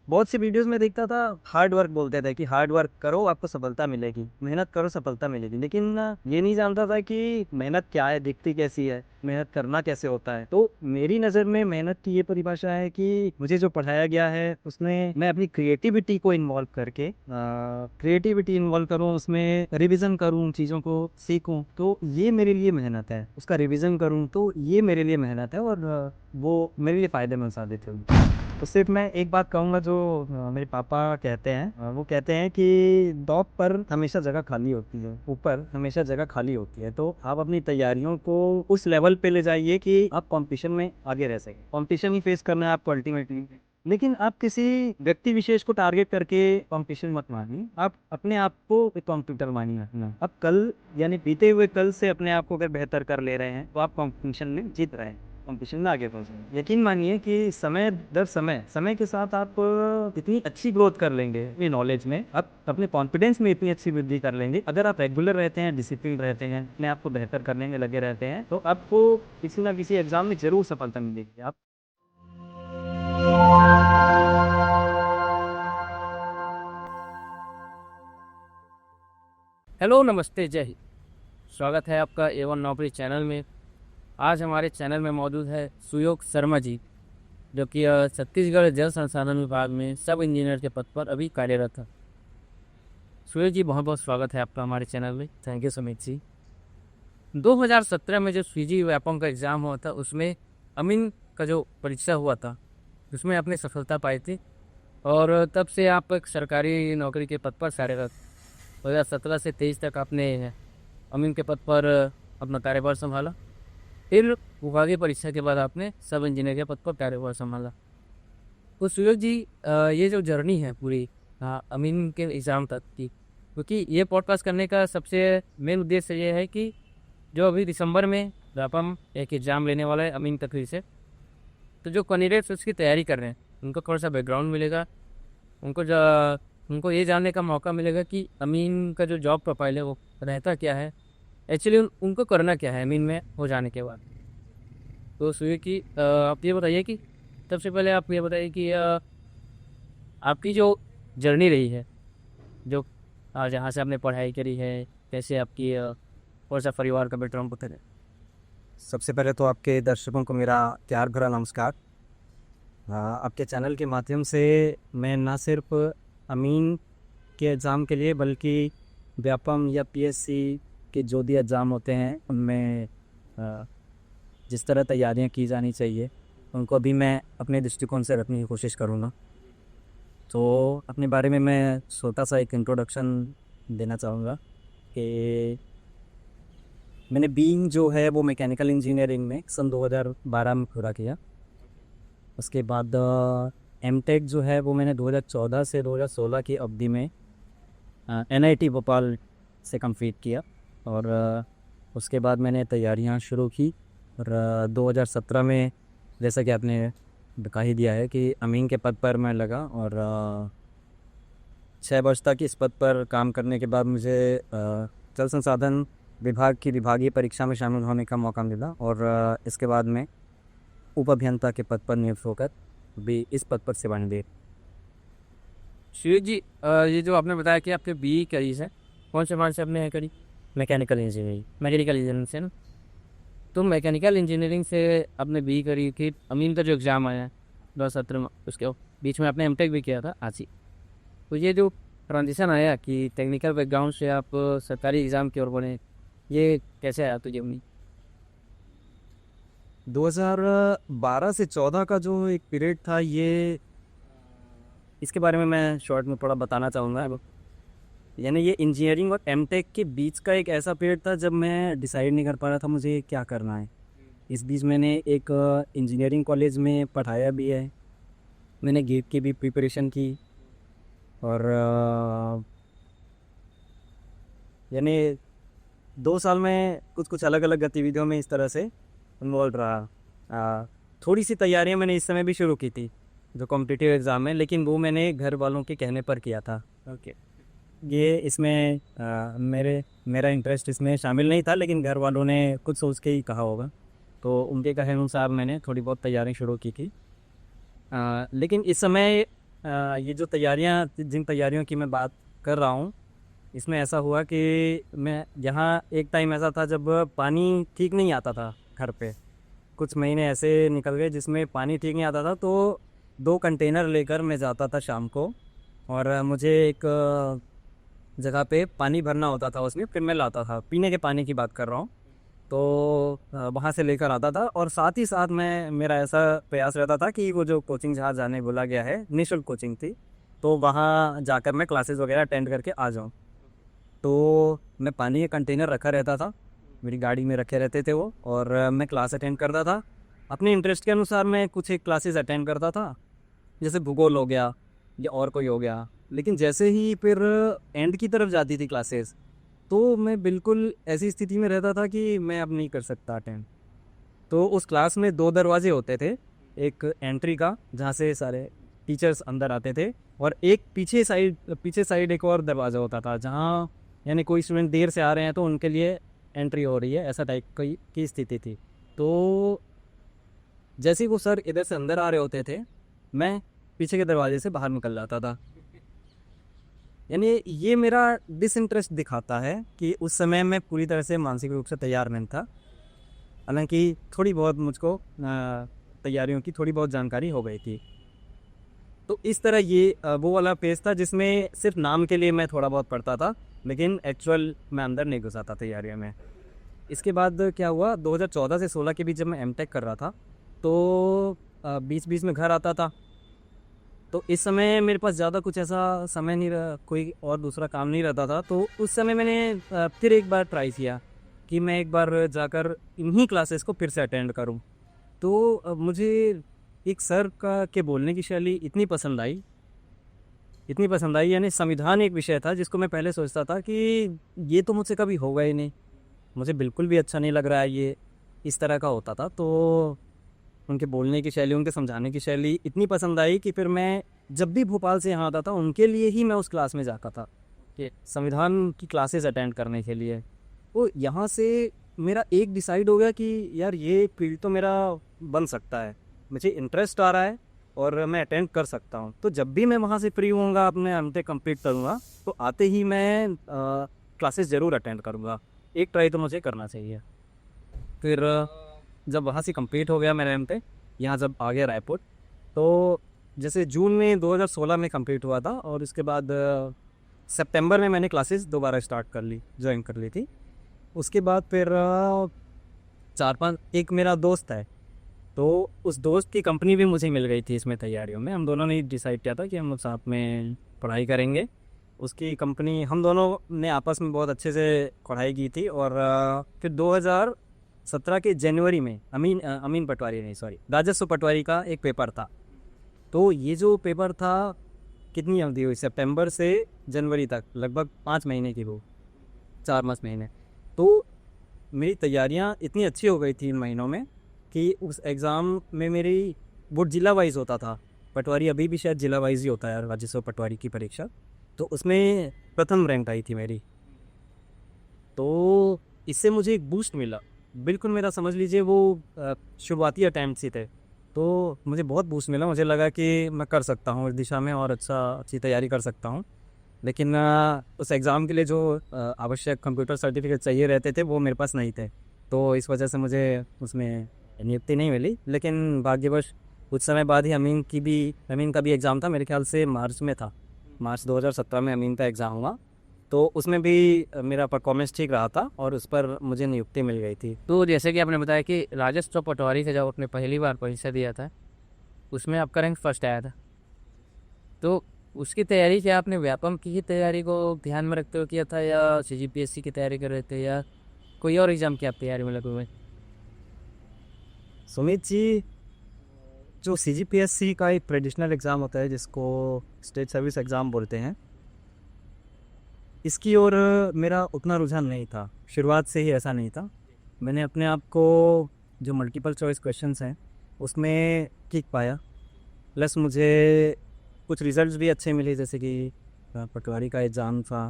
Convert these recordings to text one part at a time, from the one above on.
बहुत सी वीडियोस में देखता था, हार्ड वर्क बोलते थे कि हार्ड वर्क करो आपको सफलता मिलेगी, मेहनत करो सफलता मिलेगी। लेकिन ये नहीं जानता था कि मेहनत क्या है, दिखती कैसी है, मेहनत करना कैसे होता है। तो मेरी नज़र में मेहनत की ये परिभाषा है कि मुझे जो पढ़ाया गया है उसमें मैं अपनी क्रिएटिविटी को इन्वॉल्व करके क्रिएटिविटी इन्वॉल्व करूँ, उसमें रिवीजन करूँ, चीज़ों को सीखूँ, तो ये मेरे लिए मेहनत है। उसका रिवीजन करूँ तो ये मेरे लिए मेहनत है, और वो मेरे लिए फ़ायदेमंद साबित हुई। तो सिर्फ मैं एक बात कहूँगा जो मेरे पापा कहते हैं, वो कहते हैं कि टॉप पर हमेशा जगह खाली होती है, ऊपर हमेशा जगह खाली होती है। तो आप अपनी तैयारियों को उस लेवल पे ले जाइए कि आप कंपटीशन में आगे रह सकें। कंपटीशन ही फेस करना है आपको अल्टीमेटली, लेकिन आप किसी व्यक्ति विशेष को टारगेट करके कंपटीशन मत मानिए। आप अपने आप को एक कंप्यूटर मानिए अपना। आप कल यानी बीते हुए कल से अपने आप को अगर बेहतर कर ले रहे हैं तो आप कंपटीशन में जीत रहे हैं, कंपटीशन में आगे पहुंचे। यकीन मानिए कि समय दर समय समय के साथ आप इतनी अच्छी ग्रोथ कर लेंगे अपनी नॉलेज में, आप अपने कॉन्फिडेंस में इतनी अच्छी वृद्धि कर लेंगे। अगर आप रेगुलर रहते हैं, डिसिप्लिन रहते हैं, अपने आप को बेहतर करने में लगे रहते हैं, तो आपको किसी ना किसी एग्जाम में जरूर सफलता मिलेगी। आप हेलो, नमस्ते, जय हिंद। स्वागत है आपका A1 नौकरी चैनल में। आज हमारे चैनल में मौजूद है सुयोग शर्मा जी, जो कि छत्तीसगढ़ जल संसाधन विभाग में सब इंजीनियर के पद पर अभी कार्यरत है। सुयोग जी, बहुत बहुत स्वागत है आपका हमारे चैनल में। Thank you Sumit ji. 2017 में जो सीजी व्यापम का एग्ज़ाम हुआ था, उसमें अमीन का जो परीक्षा हुआ था उसमें आपने सफलता पाई थी, और तब से आप एक सरकारी नौकरी के पद पर कार्यरत। 2017 से 23 तक आपने अमीन के पद पर अपना कार्यभार संभाला। फिर विभागीय परीक्षा के बाद आपने सब इंजीनियर के पद पर कार्यभार संभाला। तो सुयोग जी, ये जो जर्नी है पूरी अमीन के एग्ज़ाम तक की, क्योंकि ये पॉडकास्ट करने का सबसे मेन उद्देश्य ये है कि जो अभी दिसंबर में व्यापम एक एग्ज़ाम लेने वाला है अमीन तकरीर से, तो जो कैंडिडेट्स उसकी तैयारी कर रहे हैं उनको थोड़ा सा बैकग्राउंड मिलेगा, उनको ये जानने का मौका मिलेगा कि अमीन का जो जॉब प्रोफाइल है वो रहता क्या है, एक्चुअली उनको करना क्या है अमीन में हो जाने के बाद। तो सुयोग की आप ये बताइए कि सबसे पहले आप ये बताइए कि आपकी जो जर्नी रही है, जो जहाँ से आपने पढ़ाई करी है, कैसे आपकी और सा परिवार का बैकग्राउंड बताइए। सबसे पहले तो आपके दर्शकों को मेरा प्यार भरा नमस्कार। आपके चैनल के माध्यम से मैं ना सिर्फ अमीन के एग्ज़ाम के लिए, बल्कि व्यापम या पीएससी के जो भी एग्ज़ाम होते हैं उनमें जिस तरह तैयारियां की जानी चाहिए उनको भी मैं अपने दृष्टिकोण से रखने की कोशिश करूँगा। तो अपने बारे में मैं छोटा सा एक इंट्रोडक्शन देना चाहूँगा कि मैंने बीइंग जो है वो मैकेनिकल इंजीनियरिंग में सन 2012 में पूरा किया। उसके बाद एमटेक जो है वो मैंने 2014 से 2016 की अवधि में एनआईटी भोपाल से कंप्लीट किया, और उसके बाद मैंने तैयारियां शुरू की, और 2017 में जैसा कि आपने बता ही दिया है कि अमीन के पद पर मैं लगा, और 6 वर्ष तक इस पद पर काम करने के बाद मुझे जल संसाधन विभाग की विभागीय परीक्षा में शामिल होने का मौका मिला, और इसके बाद मैं उप अभियंता के पद पर नियुक्त होकर भी इस पद पर सेवानिवृत्त। सुयोग जी, ये जो आपने बताया कि आपने BE करी है, कौन से ब्रांच से आपने करी? मैकेनिकल इंजीनियरिंग से ना। तो मैकेनिकल इंजीनियरिंग से आपने BE करी, फिर अमीन का जो एग्ज़ाम आया 2017 में, उसके बीच में आपने एमटेक भी किया था आज ही। तो ये जो ट्रांजिशन आया कि टेक्निकल बैकग्राउंड से आप सरकारी एग्ज़ाम की ओर बढ़े, ये कैसे आया तुझे उम्मीद? 2012 से 14 का जो एक पीरियड था, ये इसके बारे में मैं शॉर्ट में थोड़ा बताना चाहूँगा। यानी ये इंजीनियरिंग और एमटेक के बीच का एक ऐसा पीरियड था जब मैं डिसाइड नहीं कर पा रहा था मुझे क्या करना है। इस बीच मैंने एक इंजीनियरिंग कॉलेज में पढ़ाया भी है, मैंने गेट की भी प्रिपरेशन की, और यानी 2 साल में कुछ कुछ अलग अलग गतिविधियों में इस तरह से इन्वॉल्व रहा। थोड़ी सी तैयारियां मैंने इस समय भी शुरू की थी जो कॉम्पिटिटिव एग्ज़ाम है, लेकिन वो मैंने घर वालों के कहने पर किया था। ओके। ये इसमें मेरा इंटरेस्ट इसमें शामिल नहीं था, लेकिन घर वालों ने कुछ सोच के ही कहा होगा, तो उनके कहे अनुसार मैंने थोड़ी बहुत तैयारी शुरू की थी। लेकिन इस समय ये जो तैयारियां, जिन तैयारियों की मैं बात कर रहा हूँ, इसमें ऐसा हुआ कि मैं यहाँ एक टाइम ऐसा था जब पानी ठीक नहीं आता था घर पे। कुछ महीने ऐसे निकल गए जिसमें पानी ठीक नहीं आता था, तो 2 कंटेनर लेकर मैं जाता था शाम को, और मुझे एक जगह पे पानी भरना होता था उसमें, फिर मैं लाता था। पीने के पानी की बात कर रहा हूँ। तो वहाँ से लेकर आता था, और साथ ही साथ मैं, मेरा ऐसा प्रयास रहता था कि वो जो कोचिंग जहाँ जाने बोला गया है, निःशुल्क कोचिंग थी, तो वहाँ जाकर मैं क्लासेस वगैरह अटेंड करके आ जाऊँ। तो मैं पानी का कंटेनर रखा रहता था, मेरी गाड़ी में रखे रहते थे वो, और मैं क्लास अटेंड करता था। अपने इंटरेस्ट के अनुसार मैं कुछ एक क्लासेस अटेंड करता था, जैसे भूगोल हो गया या और कोई हो गया। लेकिन जैसे ही फिर एंड की तरफ जाती थी क्लासेस, तो मैं बिल्कुल ऐसी स्थिति में रहता था कि मैं अब नहीं कर सकता अटेंड। तो उस क्लास में 2 दरवाजे होते थे, एक एंट्री का जहाँ से सारे टीचर्स अंदर आते थे, और एक पीछे साइड एक और दरवाज़ा होता था, जहाँ यानी कोई स्टूडेंट देर से आ रहे हैं तो उनके लिए एंट्री हो रही है, ऐसा टाइप की स्थिति थी। तो जैसे ही वो सर इधर से अंदर आ रहे होते थे, मैं पीछे के दरवाजे से बाहर निकल जाता था। यानी ये मेरा डिसइंटरेस्ट दिखाता है कि उस समय मैं पूरी तरह से मानसिक रूप से तैयार नहीं था। हालांकि थोड़ी बहुत मुझको तैयारियों की थोड़ी बहुत जानकारी हो गई थी। तो इस तरह ये वो वाला पेज था जिसमें सिर्फ नाम के लिए मैं थोड़ा बहुत पढ़ता था, लेकिन एक्चुअल मैं अंदर नहीं घुसा था तैयारियों में। इसके बाद क्या हुआ, 2014 से 16 के बीच जब मैं एमटेक कर रहा था, तो बीच बीच में घर आता था। तो इस समय मेरे पास ज़्यादा कुछ ऐसा समय नहीं रहा, कोई और दूसरा काम नहीं रहता था। तो उस समय मैंने फिर एक बार ट्राई किया कि मैं एक बार जाकर इन्हीं क्लासेस को फिर से अटेंड करूं। तो मुझे एक सर का के बोलने की शैली इतनी पसंद आई, यानी संविधान एक विषय था जिसको मैं पहले सोचता था कि ये तो मुझसे कभी होगा ही नहीं, मुझे बिल्कुल भी अच्छा नहीं लग रहा है ये, इस तरह का होता था। तो उनके बोलने की शैली, उनके समझाने की शैली इतनी पसंद आई कि फिर मैं जब भी भोपाल से यहाँ आता था, उनके लिए ही मैं उस क्लास में जाता था, कि संविधान की क्लासेस अटेंड करने के लिए। तो यहाँ से मेरा एक डिसाइड हो गया कि यार ये फील्ड तो मेरा बन सकता है, मुझे इंटरेस्ट आ रहा है और मैं अटेंड कर सकता हूँ। तो जब भी मैं वहाँ से फ्री होऊंगा, अपने एमटेक कंप्लीट करूँगा, तो आते ही मैं क्लासेस ज़रूर अटेंड करूँगा। एक ट्राई तो मुझे करना चाहिए। फिर जब वहाँ से कंप्लीट हो गया मेरा एमटेक, यहाँ जब आ गया रायपुर, तो जैसे जून में 2016 में कंप्लीट हुआ था, और उसके बाद सितंबर में मैंने क्लासेस दोबारा ज्वाइन कर ली थी। उसके बाद फिर 4-5, एक मेरा दोस्त है, तो उस दोस्त की कंपनी भी मुझे मिल गई थी इसमें तैयारियों में। हम दोनों ने डिसाइड किया था कि हम साथ में पढ़ाई करेंगे। उसकी कंपनी, हम दोनों ने आपस में बहुत अच्छे से पढ़ाई की थी। और फिर 2017 के जनवरी में अमीन पटवारी नहीं, सॉरी, राजस्व पटवारी का एक पेपर था। तो ये जो पेपर था, कितनी अवधि हुई, सितंबर से जनवरी तक, लगभग 5 महीने की, वो 4-5 महीने। तो मेरी तैयारियां इतनी अच्छी हो गई थी इन महीनों में कि उस एग्ज़ाम में मेरी, वो जिला वाइज होता था, पटवारी अभी भी शायद जिला वाइज ही होता है राजस्व पटवारी की परीक्षा, तो उसमें प्रथम रैंक आई थी मेरी। तो इससे मुझे एक बूस्ट मिला, बिल्कुल मेरा समझ लीजिए वो शुरुआती अटैम्प्ट ही थे, तो मुझे बहुत बूस्ट मिला। मुझे लगा कि मैं कर सकता हूँ इस दिशा में, और अच्छी तैयारी कर सकता हूँ। लेकिन उस एग्ज़ाम के लिए जो आवश्यक कंप्यूटर सर्टिफिकेट चाहिए रहते थे, वो मेरे पास नहीं थे। तो इस वजह से मुझे उसमें नियुक्ति नहीं मिली। लेकिन भाग्यवश कुछ समय बाद ही अमीन का भी एग्ज़ाम था, मेरे ख्याल से मार्च में था, मार्च 2017 में अमीन का एग्ज़ाम हुआ। तो उसमें भी मेरा परफॉर्मेंस ठीक रहा था, और उस पर मुझे नियुक्ति मिल गई थी। तो जैसे कि आपने बताया कि राजस्व पटवारी से जब आपने पहली बार परीक्षा दिया था, उसमें आपका रैंक फर्स्ट आया था, तो उसकी तैयारी क्या आपने व्यापम की तैयारी को ध्यान में रखते हुए किया था, या सीजीपीएससी की तैयारी कर रहे थे, या कोई और एग्ज़ाम की आप तैयारी में लगे हुए? सुमित जी, जो सीजीपीएससी का एक ट्रेडिशनल एग्ज़ाम होता है जिसको स्टेट सर्विस एग्ज़ाम बोलते हैं, इसकी ओर मेरा उतना रुझान नहीं था, शुरुआत से ही ऐसा नहीं था। मैंने अपने आप को जो मल्टीपल चॉइस क्वेश्चंस हैं उसमें ठीक पाया, प्लस मुझे कुछ रिजल्ट्स भी अच्छे मिले, जैसे कि पटवारी का एग्ज़ाम था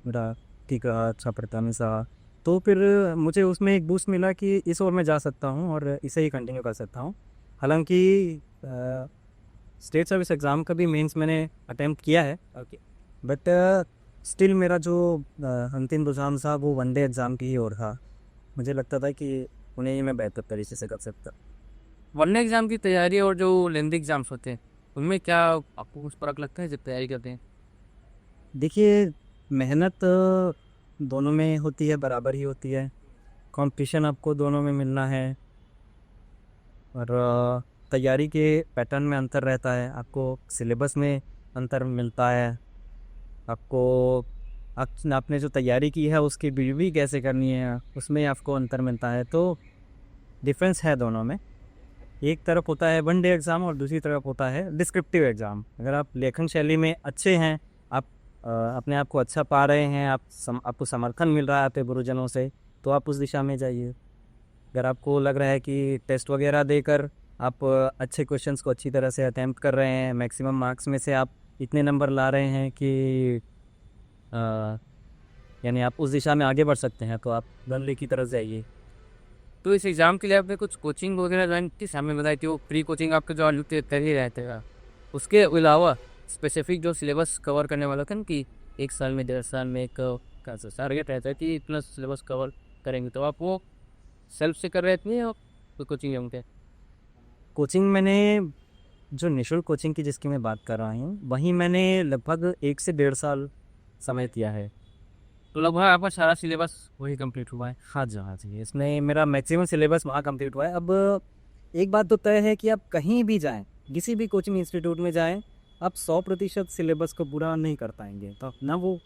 मेरा, ठीक रहा, अच्छा परफॉर्मेंस रहा। तो फिर मुझे उसमें एक बूस्ट मिला कि इस ओर मैं जा सकता हूँ और इसे ही कंटिन्यू कर सकता हूँ। हालांकि स्टेट सर्विस एग्ज़ाम का भी मेंस मैंने अटेम्प्ट किया है, ओके। बट स्टिल मेरा जो अंतिम रुझान था वो वनडे एग्ज़ाम की ही ओर था। मुझे लगता था कि उन्हें ही मैं बेहतर तरीके से कर सकता। वन एग्ज़ाम की तैयारी और जो लेंथी एग्ज़ाम्स होते हैं, उनमें क्या आपको कुछ फ़र्क लगता है जब तैयारी करते हैं? देखिए, मेहनत दोनों में होती है, बराबर ही होती है। कंपटीशन आपको दोनों में मिलना है, और तैयारी के पैटर्न में अंतर रहता है, आपको सिलेबस में अंतर मिलता है, आपको आपने जो तैयारी की है उसकी डिलीवरी कैसे करनी है उसमें आपको अंतर मिलता है। तो डिफरेंस है दोनों में। एक तरफ होता है वन डे एग्ज़ाम और दूसरी तरफ होता है डिस्क्रिप्टिव एग्ज़ाम। अगर आप लेखन शैली में अच्छे हैं, आप अपने आप को अच्छा पा रहे हैं, आपको समर्थन मिल रहा है आपके गुरुजनों से, तो आप उस दिशा में जाइए। अगर आपको लग रहा है कि टेस्ट वगैरह देकर आप अच्छे क्वेश्चंस को अच्छी तरह से अटैम्प्ट कर रहे हैं, मैक्सिमम मार्क्स में से आप इतने नंबर ला रहे हैं कि यानी आप उस दिशा में आगे बढ़ सकते हैं, तो आप रनवे की तरफ जाइए। तो इस एग्ज़ाम के लिए आपने कुछ कोचिंग वगैरह ज्वाइन की? सामने बताई थी वो प्री कोचिंग आपके जो कर ही रहते हैं, उसके अलावा स्पेसिफिक जो सिलेबस कवर करने वाला था ना कि 1 साल में 1.5 साल में एक का टारगेट रहता है कि इतना सिलेबस कवर करेंगे, तो आप वो सेल्फ से कर रहे थे या कोई कोचिंग जाऊँगे? कोचिंग मैंने जो निःशुल्क कोचिंग की जिसकी मैं बात कर रहा हूँ, वहीं मैंने लगभग 1 से 1.5 साल समय दिया है। तो लगभग आपका सारा सिलेबस वही कंप्लीट हुआ है? हाँ जी, हाँ जी, इसमें मेरा मैक्सिमम सिलेबस वहाँ कंप्लीट हुआ है। अब एक बात तो तय है कि आप कहीं भी जाएं, किसी भी कोचिंग इंस्टीट्यूट में जाएं, आप 100% सिलेबस को पूरा नहीं कर पाएंगे, तो ना वो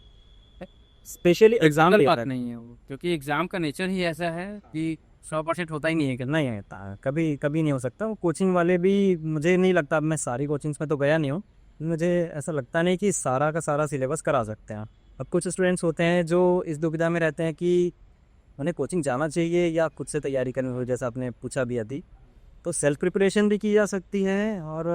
स्पेशली एग्ज़ाम गलत बात नहीं है वो, क्योंकि एग्ज़ाम का नेचर ही ऐसा है कि 100% होता ही नहीं है कि नहीं होता, कभी कभी नहीं हो सकता। वो कोचिंग वाले भी, मुझे नहीं लगता, अब मैं सारी कोचिंग्स में तो गया नहीं हूँ, मुझे ऐसा लगता नहीं कि सारा का सारा सिलेबस करा सकते हैं। अब कुछ स्टूडेंट्स होते हैं जो इस दुविधा में रहते हैं कि उन्हें कोचिंग जाना चाहिए या खुद से तैयारी करनी हो, जैसा आपने पूछा भी अभी। तो सेल्फ प्रिपरेशन भी की जा सकती है, और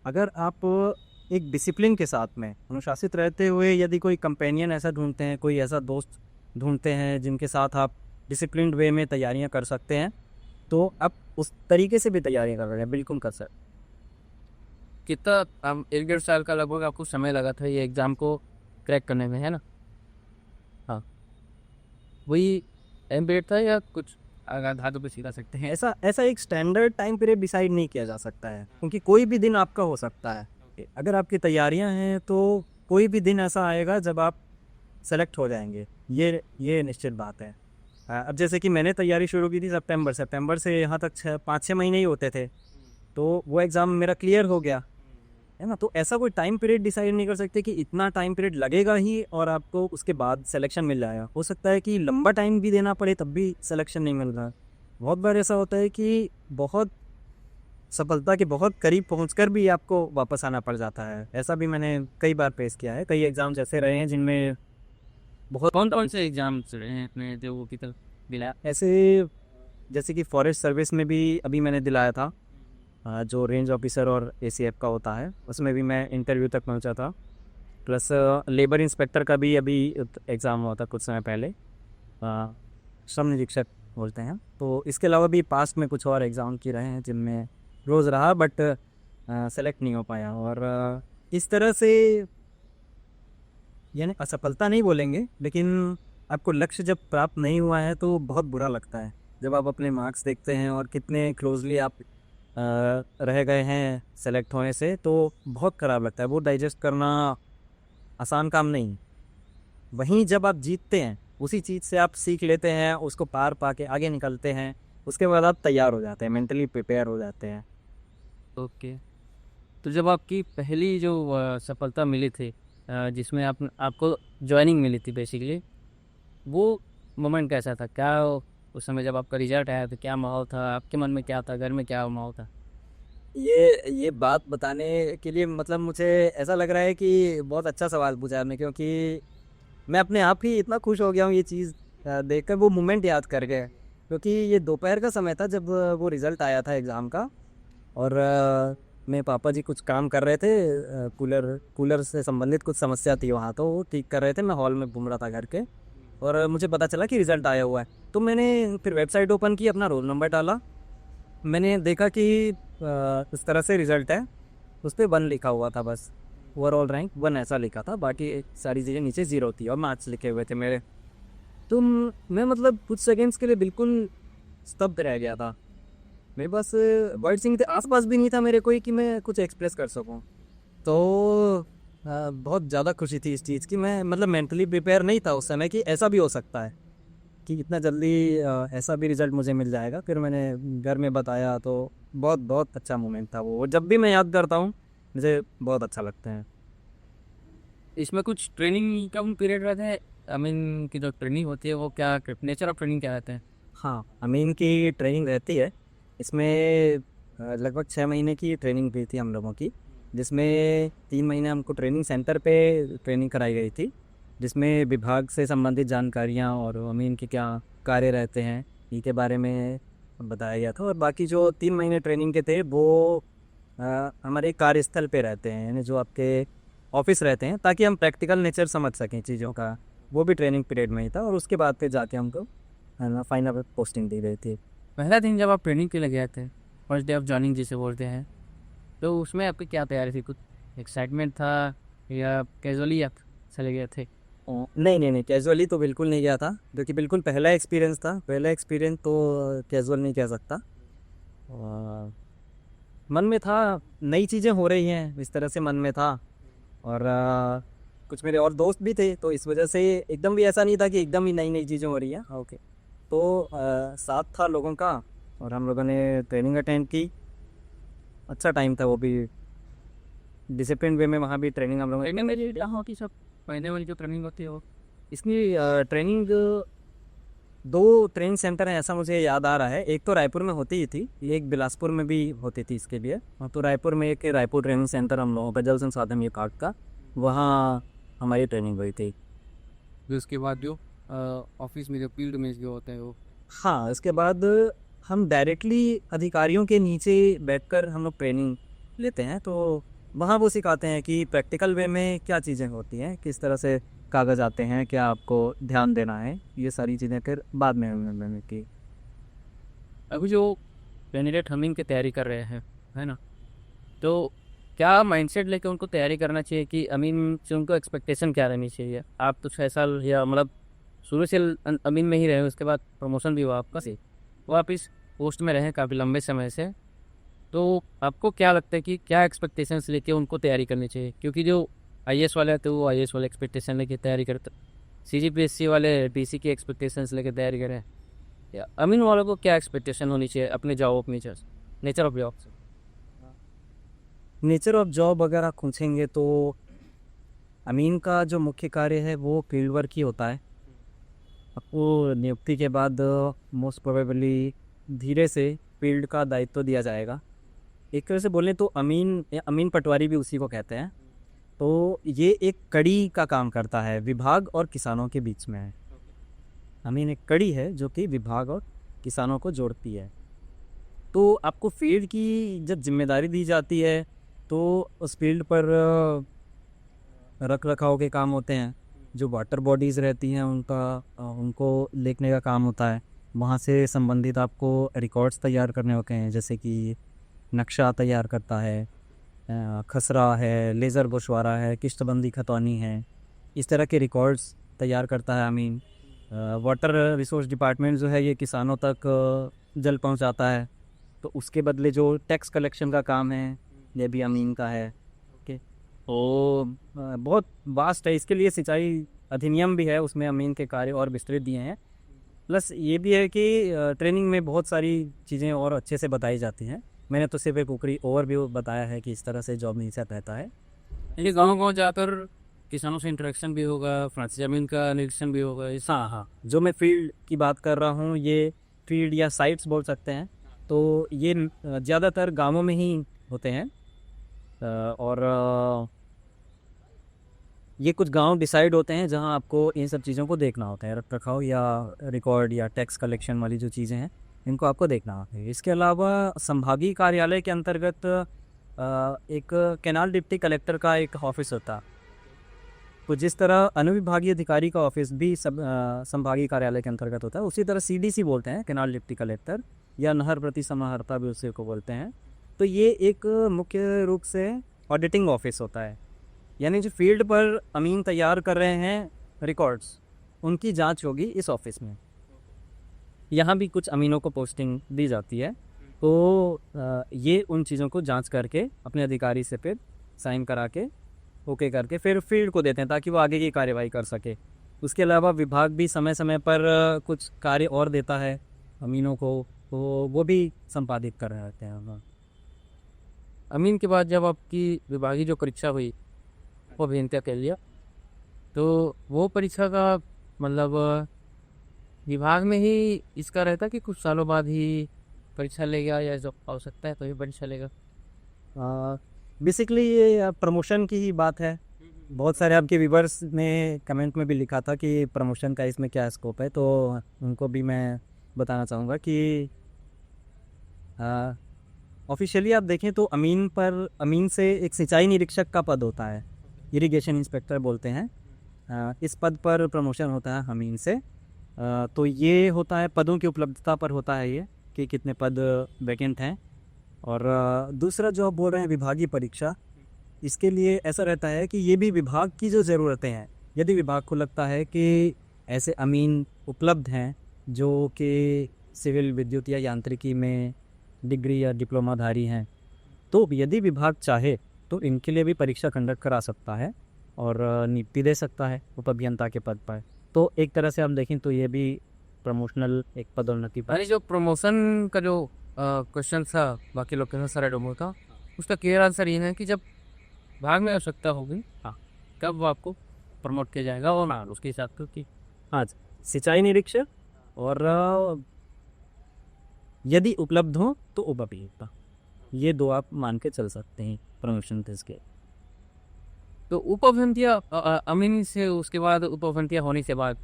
अगर आप एक डिसिप्लिन के साथ में अनुशासित रहते हुए यदि कोई कंपेनियन ऐसा ढूंढते हैं, कोई ऐसा दोस्त ढूंढते हैं जिनके साथ आप डिसिप्लिन्ड वे में तैयारियां कर सकते हैं, तो आप उस तरीके से भी तैयारियां कर रहे हैं, बिल्कुल कर सकते। कितना 1.5 साल का लगभग आपको समय लगा था ये एग्ज़ाम को क्रैक करने में, है ना? हाँ, वही टाइम पीरियड था या कुछ आधार पे सिखा सकते हैं? ऐसा ऐसा एक स्टैंडर्ड टाइम पीरियड डिसाइड नहीं किया जा सकता है, क्योंकि कोई भी दिन आपका हो सकता है। अगर आपकी तैयारियां हैं तो कोई भी दिन ऐसा आएगा जब आप सेलेक्ट हो जाएंगे, ये निश्चित बात है। अब जैसे कि मैंने तैयारी शुरू की थी सितंबर से यहाँ तक 5-6 महीने ही होते थे, तो वो एग्ज़ाम मेरा क्लियर हो गया, है ना। तो ऐसा कोई टाइम पीरियड डिसाइड नहीं कर सकते कि इतना टाइम पीरियड लगेगा ही और आपको उसके बाद सिलेक्शन मिल जाएगा। हो सकता है कि लंबा टाइम भी देना पड़े तब भी सिलेक्शन नहीं मिल रहा। बहुत बार ऐसा होता है कि बहुत सफलता के बहुत करीब पहुंचकर भी आपको वापस आना पड़ जाता है। ऐसा भी मैंने कई बार फेस किया है। कई एग्ज़ाम्स ऐसे रहे हैं जिनमें बहुत कौन से एग्ज़ाम्स रहे हैं अपने जो वो की तरफ दिलाया? ऐसे, जैसे कि फॉरेस्ट सर्विस में भी अभी मैंने दिलाया था, जो रेंज ऑफिसर और एसीएफ का होता है, उसमें भी मैं इंटरव्यू तक पहुंचा था। प्लस लेबर इंस्पेक्टर का भी अभी एग्ज़ाम हुआ था कुछ समय पहले, श्रम निरीक्षक बोलते हैं। तो इसके अलावा भी पास्ट में कुछ और एग्ज़ाम की रहे हैं जिनमें रोज़ रहा, बट सेलेक्ट नहीं हो पाया। और इस तरह से, यानी असफलता नहीं बोलेंगे, लेकिन आपको लक्ष्य जब प्राप्त नहीं हुआ है तो बहुत बुरा लगता है। जब आप अपने मार्क्स देखते हैं और कितने क्लोजली आप रह गए हैं सेलेक्ट होने से, तो बहुत ख़राब लगता है। वो डाइजेस्ट करना आसान काम नहीं। वहीं जब आप जीतते हैं, उसी चीज़ से आप सीख लेते हैं, उसको पार पा के आगे निकलते हैं, उसके बाद आप तैयार हो जाते हैं, मेंटली प्रिपेयर हो जाते हैं। ओके। तो जब आपकी पहली जो सफलता मिली थी, जिसमें आपको जॉइनिंग मिली थी बेसिकली, वो मोमेंट कैसा था? क्या उस समय जब आपका रिजल्ट आया तो क्या माहौल था? आपके मन में क्या था? घर में क्या माहौल था? ये बात बताने के लिए मतलब मुझे ऐसा लग रहा है कि बहुत अच्छा सवाल पूछा आपने, क्योंकि मैं अपने आप ही इतना खुश हो गया हूँ ये चीज़ देखकर, वो मोमेंट याद करके। क्योंकि ये दोपहर का समय था जब वो रिज़ल्ट आया था एग्ज़ाम का, और मेरे पापा जी कुछ काम कर रहे थे, कूलर से संबंधित कुछ समस्या थी वहाँ, तो वो ठीक कर रहे थे। मैं हॉल में घूम रहा था घर के, और मुझे पता चला कि रिज़ल्ट आया हुआ है। तो मैंने फिर वेबसाइट ओपन की, अपना रोल नंबर डाला, मैंने देखा कि इस तरह से रिज़ल्ट है, उस पर 1 लिखा हुआ था बस, ओवरऑल रैंक 1 ऐसा लिखा था, बाकी सारी चीज़ें नीचे 0 थी और मार्क्स लिखे हुए थे मेरे। तो मैं मतलब कुछ सेकेंड्स के लिए बिल्कुल स्तब्ध रह गया था। मेरे पास वर्ड्स ही नहीं थे, आसपास भी नहीं था मेरे कोई कि मैं कुछ एक्सप्रेस कर सकूं। तो बहुत ज़्यादा खुशी थी इस चीज़ की। मैं मतलब मेंटली प्रिपेयर नहीं था उस समय कि ऐसा भी हो सकता है कि इतना जल्दी ऐसा भी रिज़ल्ट मुझे मिल जाएगा। फिर मैंने घर में बताया तो बहुत बहुत अच्छा मोमेंट था वो। जब भी मैं याद करता हूँ मुझे बहुत अच्छा लगता है। इसमें कुछ ट्रेनिंग का पीरियड रहता है, आई मीन की जो ट्रेनिंग होती है वो क्या, नेचर ऑफ ट्रेनिंग क्या रहता है? हाँ, अमीन की ट्रेनिंग रहती है इसमें। लगभग 6 महीने की ट्रेनिंग हुई थी हम लोगों की, जिसमें 3 महीने हमको ट्रेनिंग सेंटर पे ट्रेनिंग कराई गई थी, जिसमें विभाग से संबंधित जानकारियाँ और अमीन के क्या कार्य रहते हैं इनके बारे में बताया गया था। और बाकी जो 3 महीने ट्रेनिंग के थे वो हमारे कार्यस्थल पे रहते हैं, यानी जो आपके ऑफिस रहते हैं, ताकि हम प्रैक्टिकल नेचर समझ सकें चीज़ों का। वो भी ट्रेनिंग पीरियड में ही था और उसके बाद फिर जाके हमको है ना फाइनल पोस्टिंग दी गई थी। पहला दिन जब आप ट्रेनिंग के लिए गए थे, फर्स्ट डे ऑफ जॉइनिंग जिसे बोलते हैं, तो उसमें आपकी क्या तैयारी थी? कुछ एक्साइटमेंट था या कैजुअली आप चले गए थे? नहीं नहीं नहीं, कैजुअली तो बिल्कुल नहीं गया था, जो कि बिल्कुल पहला एक्सपीरियंस था। पहला एक्सपीरियंस तो कैजुअल नहीं कह सकता। मन में था नई चीज़ें हो रही हैं, इस तरह से मन में था। और कुछ मेरे और दोस्त भी थे, तो इस वजह से एकदम भी ऐसा नहीं था कि एकदम ही नई नई चीज़ें हो रही हैं। ओके, तो साथ था लोगों का और हम लोगों ने ट्रेनिंग अटेंड की। अच्छा टाइम था वो भी, डिसिप्लिन वे में वहाँ भी ट्रेनिंग हम लोगों ने। ट्रेनिंग में क्या होती सब पहले वाली जो ट्रेनिंग होती है वो? इसकी ट्रेनिंग 2 ट्रेनिंग सेंटर हैं ऐसा मुझे याद आ रहा है। एक तो रायपुर में होती ही थी, एक बिलासपुर में भी होती थी इसके लिए। हाँ, तो रायपुर में एक रायपुर ट्रेनिंग सेंटर हम लोगों का जल संसाधन विभाग का, वहाँ हमारी ट्रेनिंग हुई थी। फिर उसके बाद जो ऑफिस में जो फील्ड में जो होते हैं वो? हाँ, इसके बाद हम डायरेक्टली अधिकारियों के नीचे बैठकर हम लोग ट्रेनिंग लेते हैं। तो वहाँ वो सिखाते हैं कि प्रैक्टिकल वे में क्या चीज़ें होती हैं, किस तरह से कागज़ आते हैं, क्या आपको ध्यान देना है, ये सारी चीज़ें फिर बाद में मैंने की। अभी जो कैंडिडेट हमिंग की तैयारी कर रहे हैं, है ना, तो क्या माइंडसेट लेके उनको तैयारी करना चाहिए कि अमीन से उनको एक्सपेक्टेशन क्या रहनी चाहिए? आप तो 6 साल या मतलब शुरू से अमीन में ही रहे, उसके बाद प्रमोशन भी हुआ आपका से, वो आप इस पोस्ट में रहे काफ़ी लंबे समय से, तो आपको क्या लगता है कि क्या एक्सपेक्टेशंस लेके उनको तैयारी करनी चाहिए? क्योंकि जो आईएएस वाले आते हैं वो आईएएस वाले एक्सपेक्टेशन लेके तैयारी करते, सीजीपीएससी वाले पीसी की एक्सपेक्टेशंस लेके तैयारी करें, या अमीन वालों को क्या एक्सपेक्टेशन होनी चाहिए अपने job of nature of job से? नेचर ऑफ जॉब अगर आप पूछेंगे तो अमीन का जो मुख्य कार्य है वो फील्ड वर्क ही होता है। आपको नियुक्ति के बाद मोस्ट प्रोबेबली धीरे से फील्ड का दायित्व दिया जाएगा। एक तरह से बोलें तो अमीन या अमीन पटवारी भी उसी को कहते हैं। तो ये एक कड़ी का काम करता है, विभाग और किसानों के बीच में है। अमीन एक कड़ी है जो कि विभाग और किसानों को जोड़ती है। तो आपको फील्ड की जब जिम्मेदारी दी जाती है तो उस फील्ड पर रख रखाव के काम होते हैं, जो वाटर बॉडीज़ रहती हैं उनको देखने का काम होता है। वहाँ से संबंधित आपको रिकॉर्ड्स तैयार करने होते हैं, जैसे कि नक्शा तैयार करता है, खसरा है, लेज़र गोशवारा है, किश्तबंदी खतौनी है, इस तरह के रिकॉर्ड्स तैयार करता है अमीन। वाटर रिसोर्स डिपार्टमेंट जो है ये किसानों तक जल पहुंचाता है, तो उसके बदले जो टैक्स कलेक्शन का काम है ये भी अमीन का है। ओके, तो बहुत वास्ट है। इसके लिए सिंचाई अधिनियम भी है, उसमें अमीन के कार्य और विस्तृत दिए हैं। प्लस ये भी है कि ट्रेनिंग में बहुत सारी चीज़ें और अच्छे से बताई जाती हैं। मैंने तो सिर्फ एक ऊपरी ओवरव्यू बताया है कि इस तरह से जॉब नहीं रहता है। ये गाँव-गाँव जाकर किसानों से इंटरेक्शन भी होगा, फ्रांस ज़मीन का निरीक्षण भी होगा इस? हाँ हाँ, जो मैं फील्ड की बात कर रहा हूँ ये फील्ड या साइट्स बोल सकते हैं, तो ये ज़्यादातर गांवों में ही होते हैं। और ये कुछ गांव डिसाइड होते हैं जहां आपको इन सब चीज़ों को देखना होता है, रख रखाव या रिकॉर्ड या टैक्स कलेक्शन वाली जो चीज़ें हैं इनको आपको देखना होता है। इसके अलावा संभागीय कार्यालय के अंतर्गत एक कैनाल डिप्टी कलेक्टर का एक ऑफिस होता है। तो जिस तरह अनुविभागीय अधिकारी का ऑफिस भी सब संभागीय कार्यालय के अंतर्गत होता है, उसी तरह सीडीसी बोलते हैं कैनाल डिप्टी कलेक्टर, या नहर प्रति समाहर्ता भी उसी को बोलते हैं। तो ये एक मुख्य रूप से ऑडिटिंग ऑफिस होता है, यानी जो फील्ड पर अमीन तैयार कर रहे हैं रिकॉर्ड्स, उनकी जांच होगी इस ऑफिस में। यहाँ भी कुछ अमीनों को पोस्टिंग दी जाती है, तो ये उन चीज़ों को जांच करके अपने अधिकारी से फिर साइन करा के ओके करके फिर फील्ड को देते हैं ताकि वो आगे की कार्यवाही कर सके। उसके अलावा विभाग भी समय समय पर कुछ कार्य और देता है अमीनों को, तो वो भी संपादित कर रहे रहते हैं। हाँ। अमीन के बाद जब आपकी विभागीय जो परीक्षा हुई वो अभियंता के लिए, तो वो परीक्षा का मतलब विभाग में ही इसका रहता कि कुछ सालों बाद ही परीक्षा लेगा, या जो आवश्यकता है तो ही परीक्षा लेगा? बेसिकली ये प्रमोशन की ही बात है। बहुत सारे आपके व्यूवर्स ने कमेंट में भी लिखा था कि प्रमोशन का इसमें क्या स्कोप है, तो उनको भी मैं बताना चाहूँगा कि ऑफिशियली आप देखें तो अमीन से एक सिंचाई निरीक्षक का पद होता है, इरिगेशन इंस्पेक्टर बोलते हैं। इस पद पर प्रमोशन होता है अमीन से। तो ये होता है पदों की उपलब्धता पर होता है ये कि कितने पद वैकेंट हैं। और दूसरा जो आप बोल रहे हैं विभागीय परीक्षा, इसके लिए ऐसा रहता है कि ये भी विभाग की जो ज़रूरतें हैं, यदि विभाग को लगता है कि ऐसे अमीन उपलब्ध हैं जो कि सिविल, विद्युत या यांत्रिकी में डिग्री या डिप्लोमाधारी हैं, तो यदि विभाग चाहे तो इनके लिए भी परीक्षा कंडक्ट करा सकता है और नियुक्ति दे सकता है उप अभियंता के पद पर। तो एक तरह से आप देखें तो ये भी प्रमोशनल एक पदोन्नति पर। यानी जो प्रमोशन का जो क्वेश्चन था बाकी लोग के साथ सारा डोमो था, उसका क्लियर आंसर ये है कि जब भाग में आवश्यकता होगी, हाँ, कब वो आपको प्रमोट किया जाएगा और ना उसके हिसाब से कि हाँ, सिंचाई निरीक्षक और यदि उपलब्ध हो तो उप अभियंता, ये दो आप मान के चल सकते हैं प्रमोशन टेस्ट के। तो उप अभियंता अमीन से उसके बाद उप अभियंता होने के बाद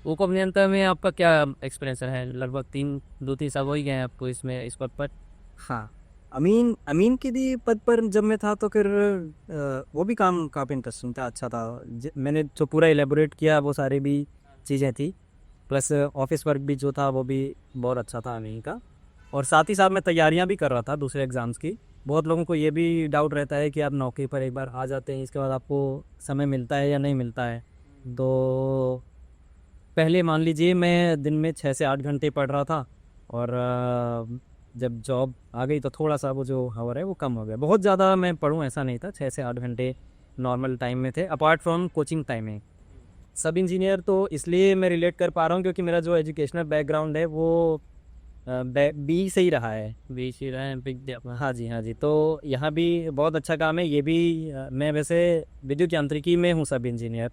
उप अभियंता में आपका क्या एक्सपीरियंस है? लगभग 2-3 साल हो ही गए हैं आपको इसमें, इस पद पर। हाँ, अमीन के भी पद पर जब मैं था तो फिर वो भी काम काफ़ी इंटरेस्टिंग था, अच्छा था। मैंने जो पूरा एलेबोरेट किया वो सारी भी चीज़ें थी, प्लस ऑफिस वर्क भी जो था वो भी बहुत अच्छा था अमीन का। और साथ ही साथ मैं तैयारियां भी कर रहा था दूसरे एग्ज़ाम्स की। बहुत लोगों को ये भी डाउट रहता है कि आप नौकरी पर एक बार आ जाते हैं, इसके बाद आपको समय मिलता है या नहीं मिलता है। तो पहले मान लीजिए मैं दिन में 6 से 8 घंटे पढ़ रहा था, और जब जॉब आ गई तो थोड़ा सा वो जो हावर है वो कम हो गया। बहुत ज़्यादा मैं पढ़ूँ ऐसा नहीं था, 6 से 8 घंटे नॉर्मल टाइम में थे, अपार्ट फ्रॉम कोचिंग टाइमिंग। सब इंजीनियर तो इसलिए मैं रिलेट कर पा रहा हूँ क्योंकि मेरा जो एजुकेशनल बैकग्राउंड है वो बी से ही रहा है। बीच ही रहे बिग। हाँ जी, हाँ जी। तो यहाँ भी बहुत अच्छा काम है। ये भी मैं वैसे विद्युत यांत्रिकी में हूँ सब इंजीनियर,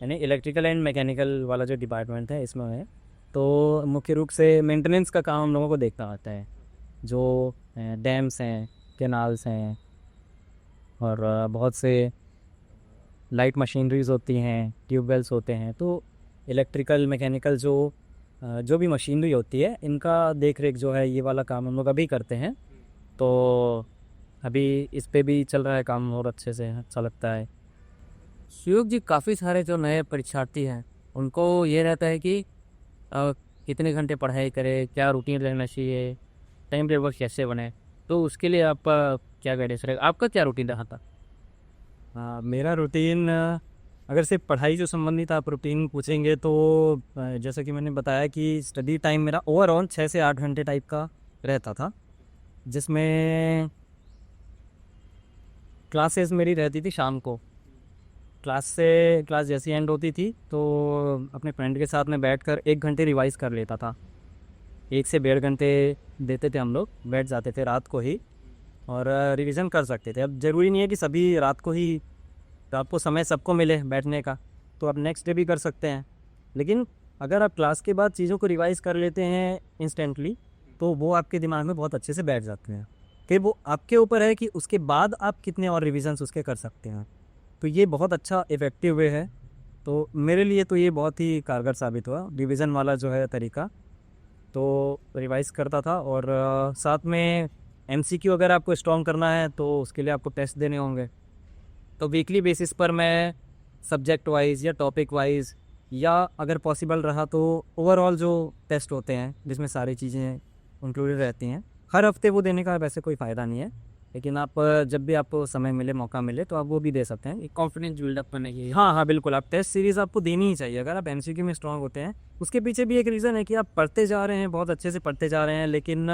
यानी इलेक्ट्रिकल एंड मैकेनिकल वाला जो डिपार्टमेंट है इसमें है। तो मुख्य रूप से मेंटेनेंस का काम हम लोगों को देखना आता है, जो डैम्स हैं, कैनाल्स हैं, और बहुत से लाइट मशीनरीज होती हैं, ट्यूबवेल्स होते हैं। तो इलेक्ट्रिकल मैकेनिकल जो भी मशीनरी होती है, इनका देख रेख जो है ये वाला काम हम लोग अभी करते हैं। तो अभी इस पे भी चल रहा है काम और अच्छे से अच्छा लगता है। सुयोग जी, काफ़ी सारे जो नए परीक्षार्थी हैं उनको ये रहता है कि कितने घंटे पढ़ाई करें, क्या रूटीन रहना चाहिए, टाइम टेबल कैसे बने, तो उसके लिए आपका क्या गाइडेंस रहेगा? आपका क्या रूटीन रहा था? मेरा रूटीन, अगर सिर्फ पढ़ाई से संबंधित आप रूटीन पूछेंगे तो जैसा कि मैंने बताया कि स्टडी टाइम मेरा ओवरऑल 6 से 8 घंटे टाइप का रहता था, जिसमें क्लासेस मेरी रहती थी शाम को। क्लास जैसी एंड होती थी तो अपने फ्रेंड के साथ में बैठकर 1 घंटे रिवाइज़ कर लेता था। 1 से 1.5 घंटे देते थे हम लोग, बैठ जाते थे रात को ही और रिवीजन कर सकते थे। अब ज़रूरी नहीं है कि सभी रात को समय सबको मिले बैठने का, तो आप नेक्स्ट डे भी कर सकते हैं। लेकिन अगर आप क्लास के बाद चीज़ों को रिवाइज़ कर लेते हैं इंस्टेंटली, तो वो आपके दिमाग में बहुत अच्छे से बैठ जाते हैं। फिर वो आपके ऊपर है कि उसके बाद आप कितने और रिविजन्स उसके कर सकते हैं। तो ये बहुत अच्छा इफ़ेक्टिव वे है। तो मेरे लिए तो ये बहुत ही कारगर साबित हुआ रिवीजन वाला जो है तरीका। तो रिवाइज़ करता था, और साथ में एमसीक्यू अगर आपको स्ट्रॉन्ग करना है तो उसके लिए आपको टेस्ट देने होंगे। तो वीकली बेसिस पर मैं सब्जेक्ट वाइज या टॉपिक वाइज, या अगर पॉसिबल रहा तो ओवरऑल जो टेस्ट होते हैं जिसमें सारी चीज़ें इंक्लूडेड रहती हैं, हर हफ्ते वो देने का वैसे कोई फ़ायदा नहीं है, लेकिन आप जब भी आपको समय मिले, मौका मिले तो आप वो भी दे सकते हैं। एक कॉन्फिडेंस बिल्डअप करने की। हाँ, हाँ, बिल्कुल, आप टेस्ट सीरीज़ आपको देनी ही चाहिए। अगर आप एमसीक्यू में स्ट्रॉन्ग होते हैं, उसके पीछे भी एक रीज़न है कि आप पढ़ते जा रहे हैं, बहुत अच्छे से पढ़ते जा रहे हैं, लेकिन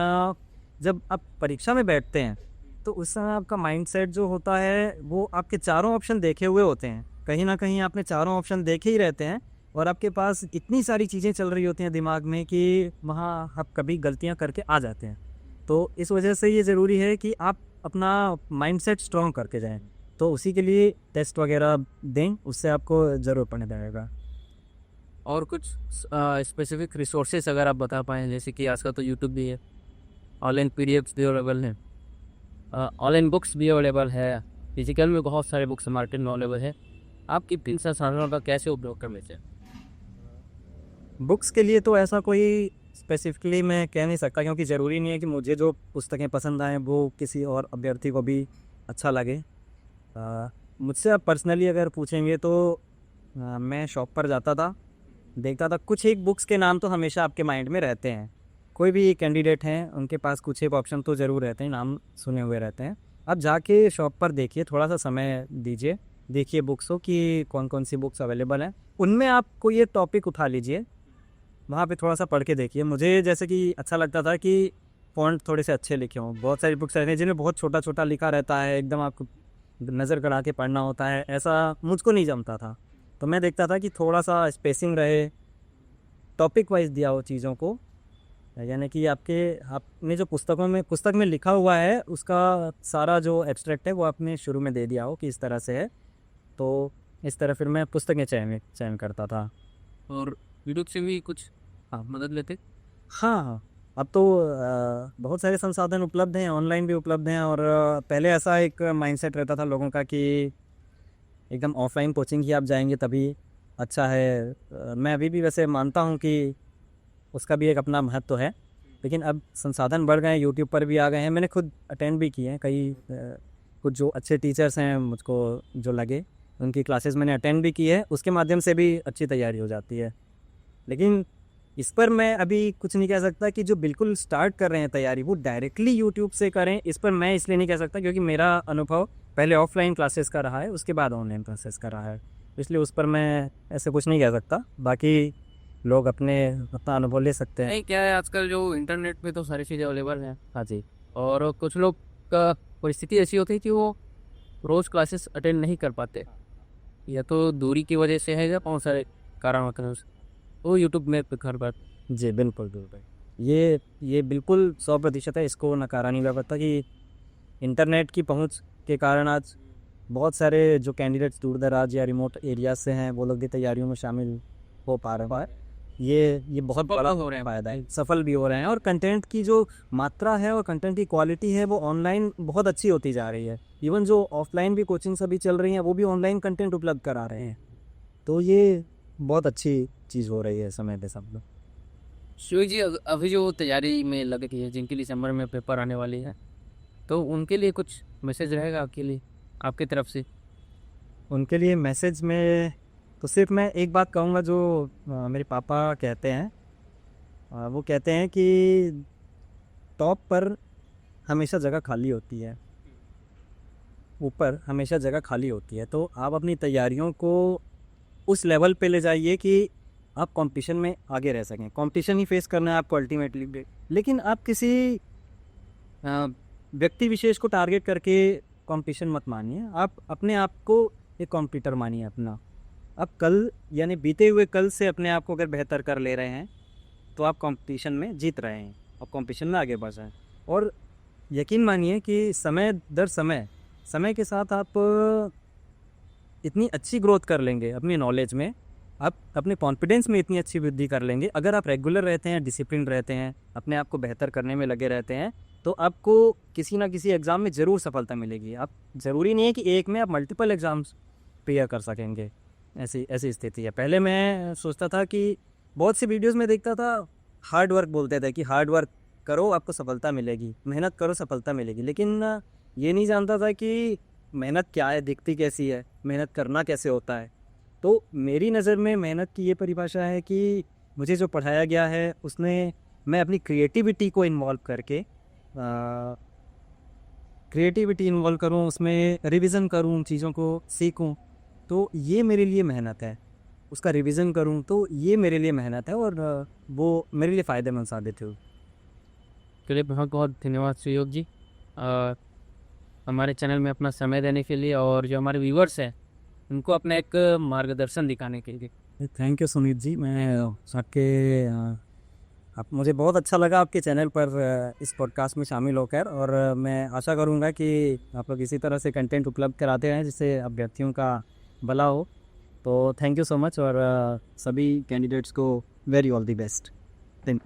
जब आप परीक्षा में बैठते हैं, तो उस समय आपका माइंडसेट जो होता है, वो आपके चारों ऑप्शन देखे हुए होते हैं। कहीं न कहीं आपने चारों ऑप्शन देखे ही रहते हैं और आपके पास इतनी सारी चीज़ें चल रही होती हैं दिमाग में कि वहाँ आप कभी गलतियाँ करके आ जाते हैं। तो इस वजह से ये ज़रूरी है कि आप अपना माइंडसेट स्ट्रॉन्ग करके जाएँ। तो उसी के लिए टेस्ट वगैरह दें, उससे आपको ज़रूर पढ़ने लगेगा। और कुछ स्पेसिफिक रिसोर्सेज अगर आप बता पाएँ, जैसे कि आजकल तो यूट्यूब भी है, ऑनलाइन पीडीएफ्स भी अवेलेबल हैं, ऑनलाइन बुक्स भी अवेलेबल है, फिजिकल में बहुत सारे बुक्स मार्केट में अवेलेबल है। आप इन संसाधनों का कैसे उपयोग कर लेते हैं? बुक्स के लिए तो ऐसा कोई स्पेसिफिकली मैं कह नहीं सकता, क्योंकि ज़रूरी नहीं है कि मुझे जो पुस्तकें पसंद आएँ वो किसी और अभ्यर्थी को भी अच्छा लगे। मुझसे आप पर्सनली अगर पूछेंगे तो मैं शॉप पर जाता था, देखता था, कुछ एक बुक्स के नाम तो हमेशा आपके माइंड में रहते हैं। कोई भी कैंडिडेट हैं, उनके पास कुछ एक ऑप्शन तो ज़रूर रहते हैं, नाम सुने हुए रहते हैं। आप जाके शॉप पर देखिए, थोड़ा-सा समय दीजिए, देखिए बुक्स को कि कौन-कौन सी बुक्स अवेलेबल हैं। उनमें आप कोई एक टॉपिक उठा लीजिए, वहाँ पे थोड़ा-सा पढ़ के देखिए। मुझे जैसे कि अच्छा लगता था कि फ़ॉन्ट थोड़े से अच्छे लिखे हों। बहुत सारी बुक्स रहती हैं जिनमें बहुत छोटा-छोटा लिखा रहता है, एकदम आपको नज़र गड़ा के पढ़ना होता है, ऐसा मुझको नहीं जमता था। तो मैं देखता था कि थोड़ा-सा स्पेसिंग रहे, टॉपिक वाइज़ दिया हो चीज़ों को, यानी कि आपने जो पुस्तक में लिखा हुआ है, उसका सारा जो एब्स्ट्रैक्ट है वो आपने शुरू में दे दिया हो कि इस तरह से है। तो इस तरह फिर मैं पुस्तकें चयन करता था। और यूट्यूब से भी कुछ हाँ। मदद लेते? हाँ, हाँ। अब तो बहुत सारे संसाधन उपलब्ध हैं, ऑनलाइन भी उपलब्ध हैं, और पहले ऐसा एक माइंडसेट रहता था लोगों का कि एकदम ऑफ़लाइन कोचिंग ही आप जाएँगे तभी अच्छा है। मैं अभी भी वैसे मानता हूँ कि उसका भी एक अपना महत्व है, लेकिन अब संसाधन बढ़ गए हैं, यूट्यूब पर भी आ गए हैं। मैंने खुद अटेंड भी किए हैं कई कुछ जो अच्छे टीचर्स हैं मुझको जो लगे, उनकी क्लासेस मैंने अटेंड भी की है, उसके माध्यम से भी अच्छी तैयारी हो जाती है। लेकिन इस पर मैं अभी कुछ नहीं कह सकता कि जो बिल्कुल स्टार्ट कर रहे हैं तैयारी वो डायरेक्टली यूट्यूब से करें, इस पर मैं इसलिए नहीं कह सकता क्योंकि मेरा अनुभव पहले ऑफलाइन क्लासेस का रहा है, उसके बाद ऑनलाइन क्लासेस का रहा है, इसलिए उस पर मैं ऐसे कुछ नहीं कह सकता। बाकी लोग अपना अनुभव ले सकते हैं। नहीं, क्या है आजकल जो इंटरनेट पे तो सारी चीज़ें अवेलेबल हैं। हाँ जी। और कुछ लोग का परिस्थिति ऐसी होती है कि वो रोज़ क्लासेस अटेंड नहीं कर पाते, या तो दूरी की वजह से है या बहुत सारे कारण होते हैं, वो यूट्यूब में प्रेफर करते। जी, बिल्कुल, बिल्कुल। ये बिल्कुल 100% है, इसको नकारा नहीं जा सकता कि इंटरनेट की पहुंच के कारण आज बहुत सारे जो कैंडिडेट्स दूर-दराज या रिमोट एरिया से हैं, वो लोग भी तैयारियों में शामिल हो पा रहे हैं। ये बहुत सफल बड़ा हो रहे हैं। फ़ायदा है, सफल भी हो रहे हैं, और कंटेंट की जो मात्रा है और कंटेंट की क्वालिटी है, वो ऑनलाइन बहुत अच्छी होती जा रही है। इवन जो ऑफलाइन भी कोचिंग्स अभी चल रही हैं, वो भी ऑनलाइन कंटेंट उपलब्ध करा रहे हैं। तो ये बहुत अच्छी चीज़ हो रही है समय पे सब लोग। शिव जी, अभी जो तैयारी में लगे हैं, जिनके लिए दिसंबर में पेपर आने वाली है, तो उनके लिए कुछ मैसेज रहेगा आपके लिए, आपकी तरफ से? उनके लिए मैसेज में तो सिर्फ मैं एक बात कहूँगा जो मेरे पापा कहते हैं। वो कहते हैं कि टॉप पर हमेशा जगह खाली होती है, ऊपर हमेशा जगह खाली होती है। तो आप अपनी तैयारियों को उस लेवल पे ले जाइए कि आप कंपटीशन में आगे रह सकें। कंपटीशन ही फेस करना है आपको अल्टीमेटली, लेकिन आप किसी व्यक्ति विशेष को टारगेट करके कंपटीशन मत मानिए। आप अपने आप को एक कॉम्पिटिटर मानिए अपना। आप कल यानी बीते हुए कल से अपने आप को अगर बेहतर कर ले रहे हैं तो आप कंपटीशन में जीत रहे हैं और कंपटीशन में आगे बढ़ रहे हैं। और यकीन मानिए कि समय दर समय के साथ आप इतनी अच्छी ग्रोथ कर लेंगे अपनी नॉलेज में, आप अपने कॉन्फिडेंस में इतनी अच्छी वृद्धि कर लेंगे अगर आप रेगुलर रहते हैं, डिसिप्लिन रहते हैं, अपने आप को बेहतर करने में लगे रहते हैं, तो आपको किसी ना किसी एग्ज़ाम में ज़रूर सफलता मिलेगी। आप ज़रूरी नहीं है कि एक में आप मल्टीपल एग्ज़ाम्स क्लियर कर सकेंगे, ऐसी ऐसी स्थिति है। पहले मैं सोचता था कि बहुत सी वीडियोस में देखता था, हार्ड वर्क बोलते थे कि हार्ड वर्क करो आपको सफलता मिलेगी, मेहनत करो सफलता मिलेगी, लेकिन ये नहीं जानता था कि मेहनत क्या है, दिखती कैसी है, मेहनत करना कैसे होता है। तो मेरी नज़र में मेहनत की ये परिभाषा है कि मुझे जो पढ़ाया गया है उसमें मैं अपनी क्रिएटिविटी को इन्वॉल्व करके क्रिएटिविटी इन्वॉल्व करूँ, उसमें रिवीजन करूँ, चीज़ों को सीखूँ, तो ये मेरे लिए मेहनत है। उसका रिवीजन करूँ तो ये मेरे लिए मेहनत है, और वो मेरे लिए फ़ायदेमंद साबित हुई। चलिए, बहुत बहुत धन्यवाद सुयोग जी, हमारे चैनल में अपना समय देने के लिए और जो हमारे व्यूवर्स हैं उनको अपना एक मार्गदर्शन दिखाने के लिए। Thank you Sumit ji. मैं आपके आप मुझे बहुत अच्छा लगा आपके चैनल पर इस पॉडकास्ट में शामिल होकर, और मैं आशा करूँगा कि आप लोग इसी तरह से कंटेंट उपलब्ध कराते हैं जिससे अभ्यर्थियों का भला हो। तो थैंक यू सो मच, और सभी कैंडिडेट्स को very all the best. Thank